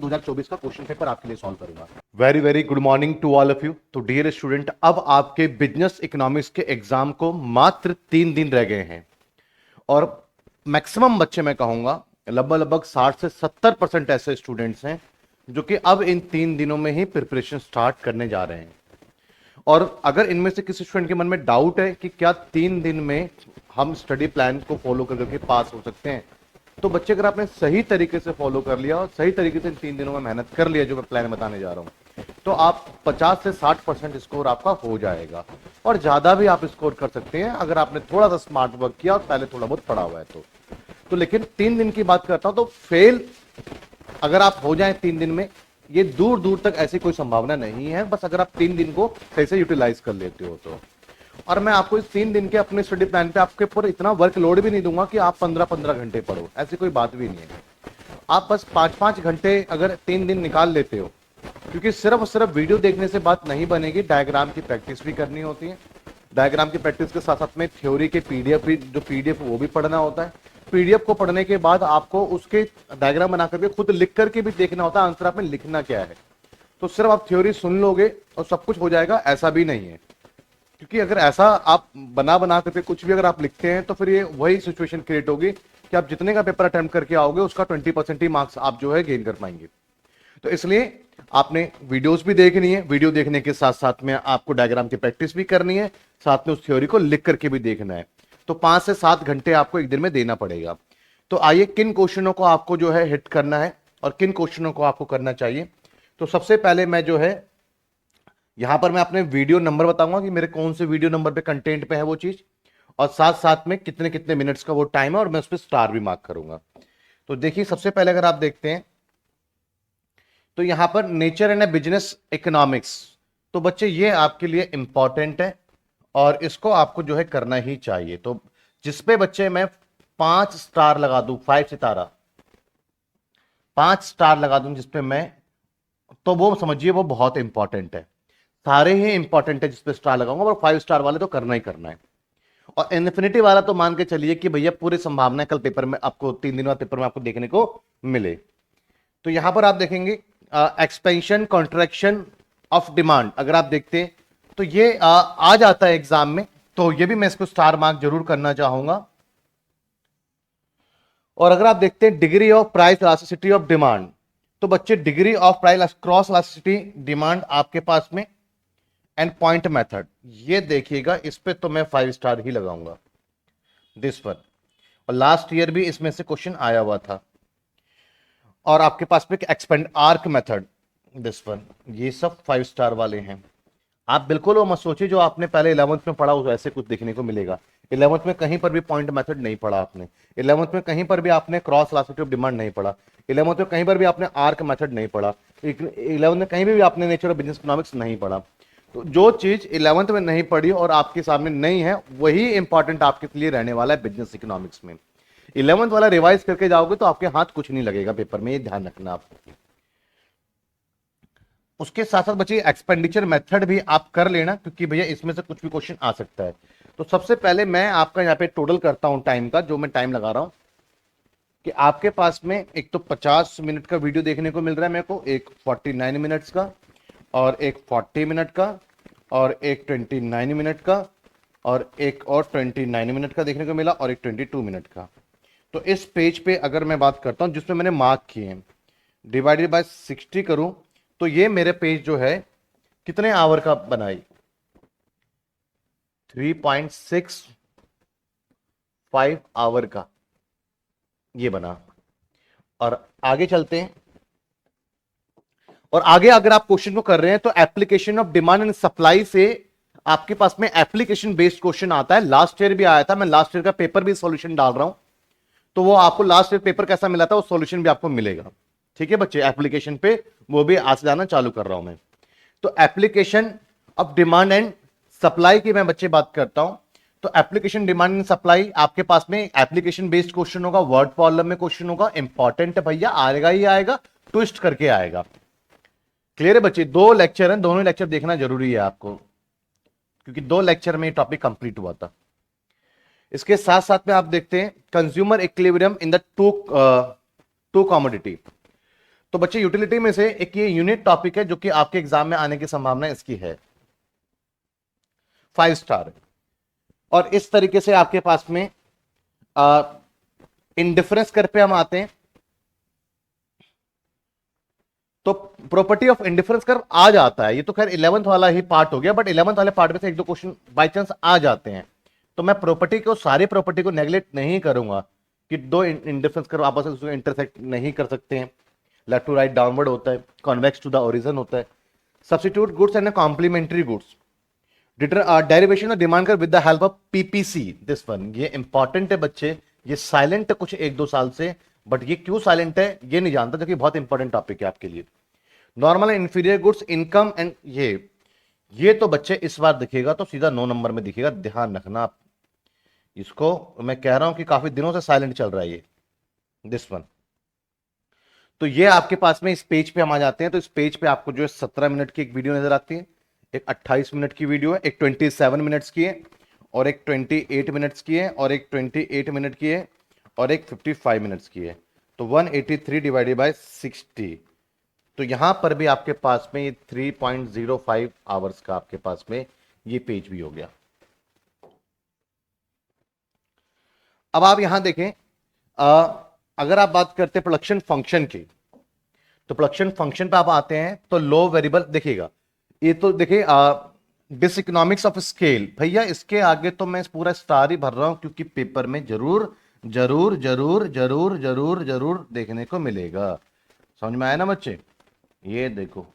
2024 का question paper आपके लिए सॉल्व करूंगा। Very very good morning to all of you. तो डियर स्टूडेंट, अब आपके बिजनेस इकोनॉमिक्स के एग्जाम को मात्र 3 दिन रह गए हैं और मैक्सिमम बच्चे, मैं कहूंगा लगभग लगभग 60 से 70% ऐसे स्टूडेंट्स हैं जो कि अब इन 3 दिनों में ही प्रिपरेशन स्टार्ट करने जा रहे हैं। और अगर इनमें से किसी स्टूडेंट के मन में डाउट है कि क्या 3 दिन में हम स्टडी प्लान को फॉलो करके पास हो सकते हैं, तो बच्चे अगर आपने सही तरीके से फॉलो कर लिया और सही तरीके से इन 3 दिनों में मेहनत कर लिया जो मैं प्लान बताने जा रहा हूं, तो आप 50 से 60% स्कोर आपका हो जाएगा और ज्यादा भी आप स्कोर कर सकते हैं अगर आपने थोड़ा सा स्मार्ट वर्क किया और पहले थोड़ा बहुत पढ़ा हुआ है तो लेकिन 3 दिन की बात करता हूं तो फेल अगर आप हो जाए 3 दिन में, ये दूर दूर तक ऐसी कोई संभावना नहीं है, बस अगर आप 3 दिन को सही से यूटिलाइज कर लेते हो तो। और मैं आपको इस 3 दिन के अपने स्टडी प्लान पे आपके ऊपर इतना वर्कलोड भी नहीं दूंगा कि आप 15-15 घंटे पढ़ो, ऐसी कोई बात भी नहीं है। आप बस 5-5 घंटे अगर 3 दिन निकाल लेते हो, क्योंकि सिर्फ और सिर्फ वीडियो देखने से बात नहीं बनेगी, डायग्राम की प्रैक्टिस भी करनी होती है। डायग्राम की प्रैक्टिस के साथ साथ में थ्योरी के पीडीएफ भी, जो पीडीएफ वो भी पढ़ना होता है। पीडीएफ को पढ़ने के बाद आपको उसके डायग्राम बना करके खुद लिख करके भी देखना होता है आंसर आपने लिखना क्या है। तो सिर्फ आप थ्योरी सुन लोगे और सब कुछ हो जाएगा, ऐसा भी नहीं है। क्योंकि अगर ऐसा आप बना करके कुछ भी अगर आप लिखते हैं तो फिर ये वही सिचुएशन क्रिएट होगी कि आप जितने का पेपर अटेम्प्ट करके आओगे उसका 20% ही मार्क्स आप जो है गेन कर पाएंगे। तो इसलिए आपने वीडियोस भी देखनी है, वीडियो देखने के साथ साथ में आपको डायग्राम की प्रैक्टिस भी करनी है, साथ में उस थ्योरी को लिख करके भी देखना है। तो 5 से 7 घंटे आपको एक दिन में देना पड़ेगा। तो आइए किन क्वेश्चनों को आपको जो है हिट करना है और किन क्वेश्चनों को आपको करना चाहिए। तो सबसे पहले मैं जो है यहां पर मैं अपने वीडियो नंबर बताऊंगा कि मेरे कौन से वीडियो नंबर पे कंटेंट पे है वो चीज, और साथ साथ में कितने कितने मिनट्स का वो टाइम है और मैं उस पर स्टार भी मार्क करूंगा। तो देखिए सबसे पहले अगर आप देखते हैं तो यहां पर नेचर एंड बिजनेस इकोनॉमिक्स, तो बच्चे ये आपके लिए इंपॉर्टेंट है और इसको आपको जो है करना ही चाहिए। तो जिसपे बच्चे मैं 5 स्टार लगा दूं, 5 सितारा 5 स्टार लगा दूं जिसपे मैं, तो वो समझिए वो बहुत इंपॉर्टेंट है। सारे ही इंपॉर्टेंट है जिसपे स्टार लगाऊंगा, और 5 स्टार वाले तो करना ही करना है। और इन्फिनिटी वाला तो मान के चलिए कि भैया पूरी संभावना है कल पेपर में आपको 3 दिन बाद पेपर में आपको देखने को मिले। तो यहां पर आप देखेंगे एक्सपेंशन कॉन्ट्रैक्शन ऑफ डिमांड, अगर आप देखते हैं तो ये आ जाता है एग्जाम में, तो ये भी मैं इसको स्टार मार्क जरूर करना चाहूंगा। और अगर आप देखते हैं degree of price elasticity of demand, तो बच्चे degree of price cross elasticity demand आपके पास में एंड पॉइंट मेथड, ये देखिएगा इस पे तो मैं 5 स्टार ही लगाऊंगा दिस पर। और लास्ट ईयर भी इसमें से क्वेश्चन आया हुआ था। और आपके पास में एक्सपेंड आर्क मेथड दिस पर, ये सब 5 स्टार वाले हैं। आप बिल्कुल वो मत सोचिए जो आपने पहले 11th में पढ़ा ऐसे कुछ देखने को मिलेगा। 11th में कहीं पर भी पॉइंट मेथड नहीं पढ़ा आपने, 11th में कहीं पर भी आपने क्रॉस इलास्टिसिटी ऑफ डिमांड नहीं पढ़ा, 11th में कहीं पर भी आपने आर्क मेथड नहीं पढ़ा, 11th में कहीं भी आपने नेचर ऑफ बिजनेस इकोनॉमिक्स नहीं पढ़ा। तो जो चीज 11th में नहीं पढ़ी और आपके सामने नहीं है वही इंपॉर्टेंट आपके लिए रहने वाला है बिजनेस इकोनॉमिक्स में। 11th वाला रिवाइज करके जाओगे तो आपके हाथ कुछ नहीं लगेगा पेपर में, ये ध्यान रखना आप। उसके साथ साथ बच्चे एक्सपेंडिचर मेथड भी आप कर लेना, क्योंकि भैया इसमें से कुछ भी क्वेश्चन आ सकता है। तो सबसे पहले मैं आपका यहाँ पे टोटल करता हूं टाइम का, जो मैं टाइम लगा रहा हूं कि आपके पास में एक तो 50 मिनट का वीडियो देखने को मिल रहा है मेरे को, एक 49 मिनट्स का और एक 40 मिनट का और एक 29 मिनट का और एक और 29 मिनट का देखने को मिला और एक 22 मिनट का। तो इस पेज पे अगर मैं बात करता हूं जिसमें मैंने मार्क किए हैं, डिवाइडेड बाय 60 करूं तो ये मेरे पेज जो है कितने आवर का बनाई, 3.65 आवर का ये बना। और आगे चलते हैं, और आगे अगर आप क्वेश्चन को कर रहे हैं तो application of demand and supply से आपके पास में एप्लीकेशन बेस्ड क्वेश्चन आता है। लास्ट ईयर भी आया था, मैं लास्ट ईयर का पेपर भी सॉल्यूशन डाल रहा हूं, तो वो आपको लास्ट ईयर पेपर कैसा मिला था वो सॉल्यूशन भी आपको मिलेगा। ठीक है बच्चे, एप्लीकेशन पे वो भी आज जाना चालू कर रहा हूं मैं। तो application of demand and supply की मैं बच्चे बात करता हूं। तो एप्लीकेशन डिमांड एंड सप्लाई आपके पास में एप्लीकेशन बेस्ड क्वेश्चन होगा, वर्ड प्रॉब्लम में क्वेश्चन होगा, इंपॉर्टेंट है भैया, आएगा ही आएगा, ट्विस्ट करके आएगा। क्लियर है बच्चे, 2 लेक्चर हैं, दोनों लेक्चर देखना जरूरी है आपको, क्योंकि 2 लेक्चर में टॉपिक कंप्लीट हुआ था। इसके साथ साथ में आप देखते हैं consumer equilibrium in the two commodity. तो बच्चे यूटिलिटी में से एक ये यूनिट टॉपिक है जो कि आपके एग्जाम में आने की संभावना इसकी है, 5 स्टार। और इस तरीके से आपके पास में इंडिफरेंस कर पे हम आते हैं। तो प्रॉपर्टी ऑफ इंडिफरेंस कर्व आ जाता है, ये तो खैर 11th वाला ही पार्ट हो गया, बट 11th वाले पार्ट में से एक दो क्वेश्चन बाय चांस आ जाते हैं। तो मैं प्रॉपर्टी को, सारी प्रॉपर्टी को नेग्लेक्ट नहीं करूंगा कि दो इंडिफरेंस कर्व आपस में इंटरसेक्ट नहीं कर सकते हैं। लेफ्ट टू राइट डाउनवर्ड होता है, कॉन्वेक्स टू द ओरिजिन होता है। Substitute goods and complementary goods, derivation of demand कर with the help of PPC, this one. ये इंपॉर्टेंट है बच्चे, ये साइलेंट है कुछ 1-2 साल से, बट ये क्यों साइलेंट है ये नहीं जानता, जो कि बहुत इंपॉर्टेंट टॉपिक है आपके लिए। Normal and inferior goods, income and ये तो बच्चे इस बार दिखेगा तो सीधा 9 नंबर में दिखेगा, ध्यान रखना आप इसको। मैं कह रहा हूं कि काफी दिनों से साइलेंट चल रहा है ये, दिस वन। तो ये आपके पास में इस पेज पे हम आ जाते हैं। तो इस पेज पे आपको जो है 17 मिनट की एक वीडियो नजर आती है, एक 28 मिनट की वीडियो है, एक 27 मिनट्स की है, और एक 28 मिनट्स की है, और एक 28 मिनट की है, और एक 55 मिनट्स की है। तो 183 डिवाइडेड बाय 60। तो यहां पर भी आपके पास में ये 3.05 आवर्स का आपके पास में ये पेज भी हो गया। अब आप यहां देखें, अगर आप बात करते हैं प्रोडक्शन फंक्शन की, तो प्रोडक्शन फंक्शन पे आप आते हैं तो लो वेरिएबल देखिएगा। ये तो देखिए डिस इकोनॉमिक्स ऑफ स्केल, भैया इसके आगे तो मैं पूरा स्टार ही भर रहा हूं, क्योंकि पेपर में जरूर जरूर जरूर जरूर जरूर जरूर देखने को मिलेगा। समझ में आया ना बच्चे? ये देखो,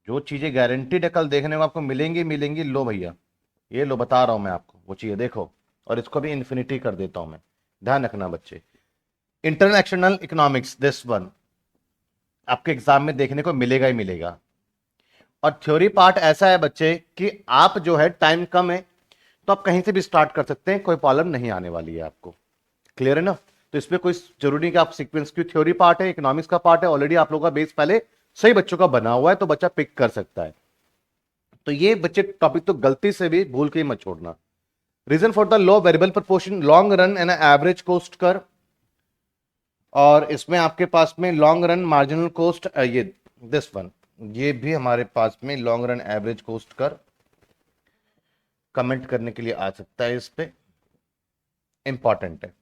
जो चीजें गारंटीड है कल देखने को आपको मिलेंगी मिलेंगी, लो भैया ये लो, बता रहा हूं मैं आपको वो चीजें देखो। और इसको भी इन्फिनिटी कर देता हूं मैं, ध्यान रखना बच्चे। Internal external economics, this one आपके एग्जाम में देखने को मिलेगा ही मिलेगा। और थ्योरी पार्ट ऐसा है बच्चे कि आप जो है टाइम कम है तो आप कहीं से भी स्टार्ट कर सकते हैं, कोई प्रॉब्लम नहीं आने वाली है आपको। क्लियर है ना? तो इसमें कोई जरूरी नहीं कि आप सीक्वेंस की, थ्योरी पार्ट है, इकोनॉमिक्स का पार्ट है, ऑलरेडी आप लोगों का बेस पहले सही बच्चों का बना हुआ है, तो बच्चा पिक कर सकता है। तो ये बच्चे टॉपिक तो गलती से भी भूल के ही मत छोड़ना। Reason for the law variable proportion, long run and average cost कर, और इसमें आपके पास में लॉन्ग रन मार्जिनल कॉस्ट, ये दिस वन, ये भी हमारे पास में लॉन्ग रन एवरेज कॉस्ट कर कमेंट करने के लिए आ सकता है, इस पे इंपॉर्टेंट है।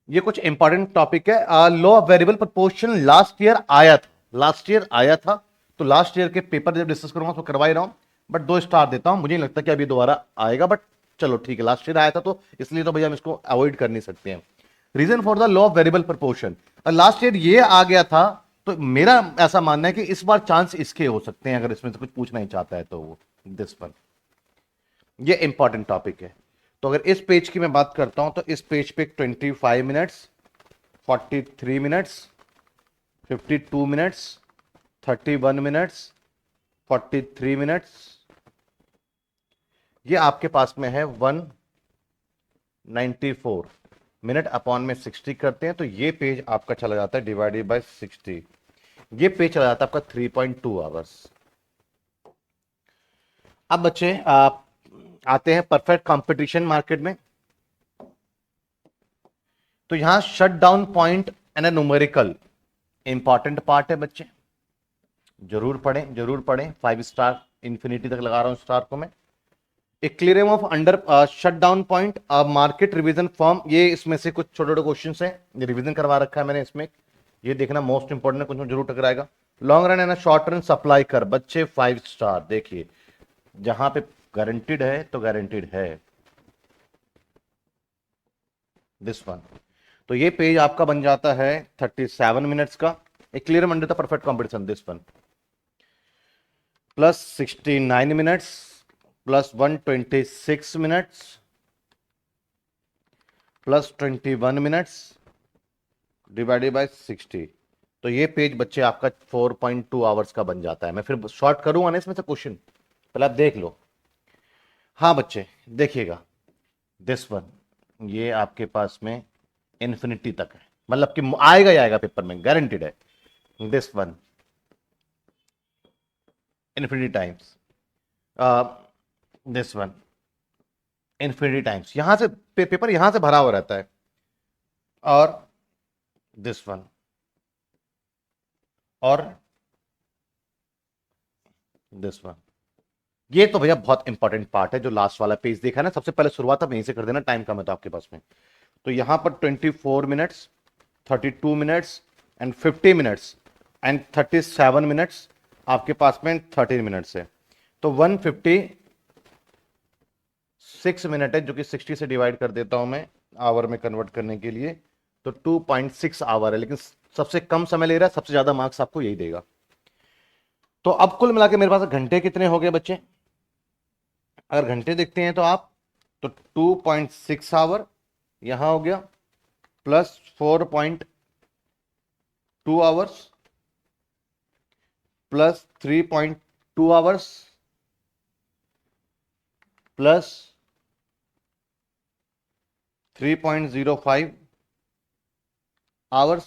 ये कुछ इंपॉर्टेंट टॉपिक है। Law of variable proportion last year आया था, लास्ट ईयर आया था, तो लास्ट ईयर के पेपर जब डिस्कस करूंगा तो करवा ही रहा हूं, बट 2 स्टार देता हूं, मुझे नहीं लगता कि अभी दोबारा आएगा, बट चलो ठीक है, लास्ट ईयर आया था तो इसलिए तो भैया हम इसको अवॉइड कर नहीं सकते हैं। Reason for the law of variable proportion, last year ये आ गया था, तो मेरा ऐसा मानना है कि इस बार चांस इसके हो सकते हैं, अगर इसमें से कुछ पूछना ही चाहता है तो वो दिस वन, ये इंपॉर्टेंट टॉपिक है। तो अगर इस पेज की मैं बात करता हूं तो इस पेज पे 25 minutes, 43 minutes, 52 minutes, 31 minutes, 43 minutes, ये आपके पास में है 194 मिनट अपॉन में 60 करते हैं, तो ये पेज आपका चला जाता है डिवाइडेड बाय 60, ये पेज चला जाता है आपका 3.2 आवर्स। अब बच्चे आप आते हैं परफेक्ट कंपटीशन मार्केट में। तो यहां shut down point and A numerical important part है बच्चे, जरूर पढ़ें जरूर पढ़ें। 5 स्टार इंफिनिटी तक लगा रहा हूं स्टार को मैं। एक clearing of under shut down point, market revision form, ये इसमें से कुछ छोटे छोटे क्वेश्चन है, ये रिवीजन करवा रखा है मैंने इसमें, ये देखना मोस्ट इंपॉर्टेंट है, कुछ जरूर टकराएगा। Long run and short run supply कर, बच्चे 5 स्टार, देखिए जहां पे गारंटीड है तो गारंटीड है, दिस वन। तो ये पेज आपका बन जाता है 37 मिनट्स का, एक clear under the perfect competition, this one, plus 69 minutes, plus 126 minutes, plus 21 minutes divided by 60। तो ये पेज बच्चे आपका 4.2 आवर्स का बन जाता है। मैं फिर शॉर्ट करूंगा ना इसमें से क्वेश्चन, पहले आप देख लो। हाँ बच्चे देखिएगा, दिस वन, ये आपके पास में इंफिनिटी तक है, मतलब कि आएगा ही आएगा पेपर में, गारंटीड है, this one infinity times, this one infinity times, यहां से पेपर यहां से भरा हुआ रहता है, और दिस वन और दिस वन। ये तो भैया बहुत इंपॉर्टेंट पार्ट है, जो लास्ट वाला पेज देखा ना, सबसे पहले शुरुआत आप यहीं से कर देना, टाइम कम है तो आपके पास में। तो यहां पर 24 minutes, 32 minutes and 50 minutes and 37 minutes, आपके पास में 13 मिनट्स है। तो 156 मिनट है, जो कि 60 से डिवाइड कर देता हूं मैं आवर में कन्वर्ट करने के लिए, तो 2.6 आवर है। लेकिन सबसे कम समय ले रहा है, सबसे ज्यादा मार्क्स आपको यही देगा। तो अब कुल मिला के मेरे पास घंटे कितने हो गए बच्चे? अगर घंटे देखते हैं तो आप, तो 2.6 आवर यहां हो गया, plus 4.2 hours, plus 3.2 hours, plus 3.05 hours,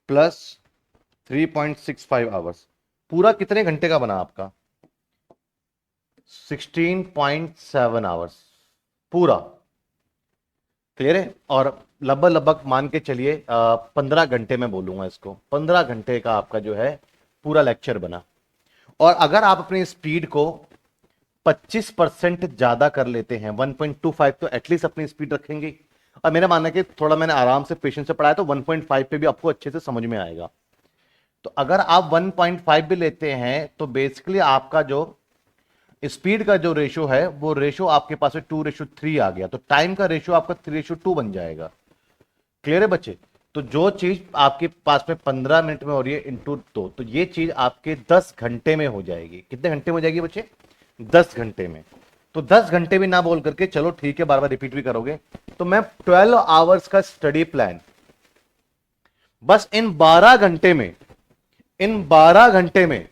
plus 3.65 hours. पूरा कितने घंटे का बना आपका? 16.7 आवर्स पूरा। क्लियर है? और लगभग लगभग मान के चलिए 15 घंटे में बोलूंगा इसको, 15 घंटे का आपका जो है पूरा लेक्चर बना। और अगर आप अपनी स्पीड को 25% ज्यादा कर लेते हैं, 1.25, तो एटलीस्ट अपनी स्पीड रखेंगे। और मेरा मानना है कि थोड़ा मैंने आराम से पेशेंस से पढ़ाया, तो 1.5 पे भी आपको अच्छे से समझ में आएगा। तो अगर आप 1.5 भी लेते हैं, तो बेसिकली आपका जो स्पीड का जो रेशो है, वो रेशो आपके पास 2:3 आ गया। तो टाइम का रेशो आपका 3:2 बन जाएगा। क्लियर है बच्चे? तो जो चीज आपके पास में 15 मिनट में हो रही है इंटू 2, तो ये चीज आपके 10 घंटे में हो जाएगी। कितने घंटे में हो जाएगी बच्चे? 10 घंटे में। तो 10 घंटे भी ना बोल करके चलो ठीक है, बार बार रिपीट भी करोगे, तो मैं 12 आवर्स का स्टडी प्लान बस इन 12 घंटे में, इन 12 घंटे में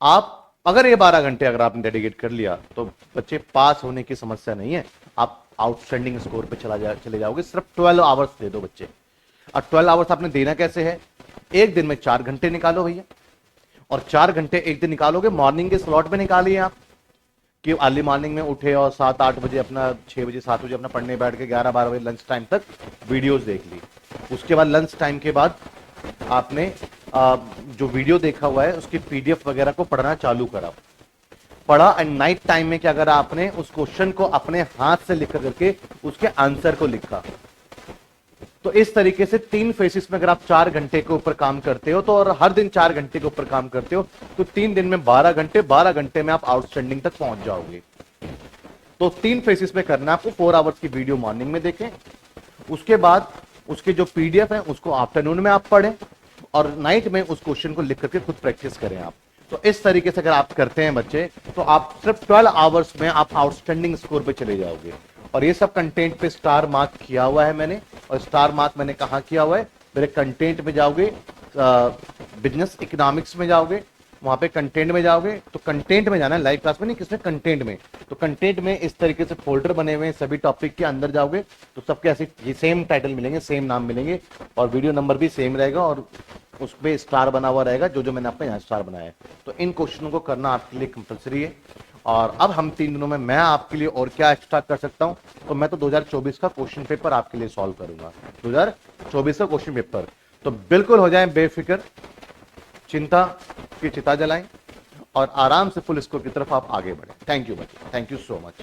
आप, अगर ये 12 घंटे अगर आपने डेडिकेट कर लिया, तो बच्चे पास होने की समस्या नहीं है, आप आउटस्टैंडिंग स्कोर पे चले जाओगे। सिर्फ 12 आवर्स दे दो बच्चे। और 12 आवर्स आपने देना कैसे है? एक दिन में 4 घंटे निकालो भैया, और 4 घंटे एक दिन निकालोगे, मॉर्निंग के स्लॉट में निकालिए आप, कि अर्ली मॉर्निंग में उठे और 7-8 बजे अपना, 6 बजे 7 बजे अपना पढ़ने बैठ के 11-12 बजे लंच टाइम तक वीडियोस देख ली। उसके बाद लंच टाइम के बाद आपने जो वीडियो देखा हुआ है उसकी पीडीएफ वगैरह को पढ़ना चालू करा, पढ़ा, एंड नाइट टाइम में क्या करा आपने? उस क्वेश्चन को अपने हाथ से लिख करके उसके आंसर को लिखा। तो इस तरीके से 3 फेसिस में अगर आप 4 घंटे के ऊपर काम करते हो, तो और हर दिन 4 घंटे के ऊपर काम करते हो, तो 3 दिन में 12 घंटे, 12 घंटे में आप आउटस्टैंडिंग तक पहुंच जाओगे। तो 3 फेसिस में करना आपको। 4 आवर्स की वीडियो मॉर्निंग में देखें, उसके बाद उसके जो पीडीएफ है उसको आफ्टरनून में आप पढ़ें, और नाइट में उस क्वेश्चन को लिख करके खुद प्रैक्टिस करें आप। तो इस तरीके से अगर आप करते हैं बच्चे, तो आप सिर्फ 12 आवर्स में आप आउटस्टैंडिंग स्कोर पे चले जाओगे। और ये सब कंटेंट पे स्टार मार्क किया हुआ है मैंने। और स्टार मार्क मैंने कहा किया हुआ है? मेरे कंटेंट में जाओगे, बिजनेस इकोनॉमिक्स में जाओगे, वहां पे कंटेंट में जाओगे, तो कंटेंट में जाना है, लाइव क्लास में नहीं, किसमें? कंटेंट में। तो कंटेंट में इस तरीके से फोल्डर बने हुए हैं, सभी टॉपिक के अंदर जाओगे तो सबके ऐसे ये सेम टाइटल मिलेंगे, सेम नाम मिलेंगे, और वीडियो नंबर भी सेम रहेगा, और उसमें स्टार बना हुआ रहेगा, जो जो मैंने आपका यहाँ स्टार बनाया है। तो इन क्वेश्चनों को करना आपके लिए कंपलसरी है। और अब हम 3 दिनों में मैं आपके लिए और क्या एक्स्ट्रा कर सकता हूं, तो मैं तो 2024 का क्वेश्चन पेपर आपके लिए सॉल्व करूंगा, 2024 का क्वेश्चन पेपर। तो बिल्कुल हो जाए बेफिक्र, चिंता की चिता जलाएं, और आराम से फुल स्कोर की तरफ आप आगे बढ़ें। थैंक यू बच्चे, थैंक यू सो मच।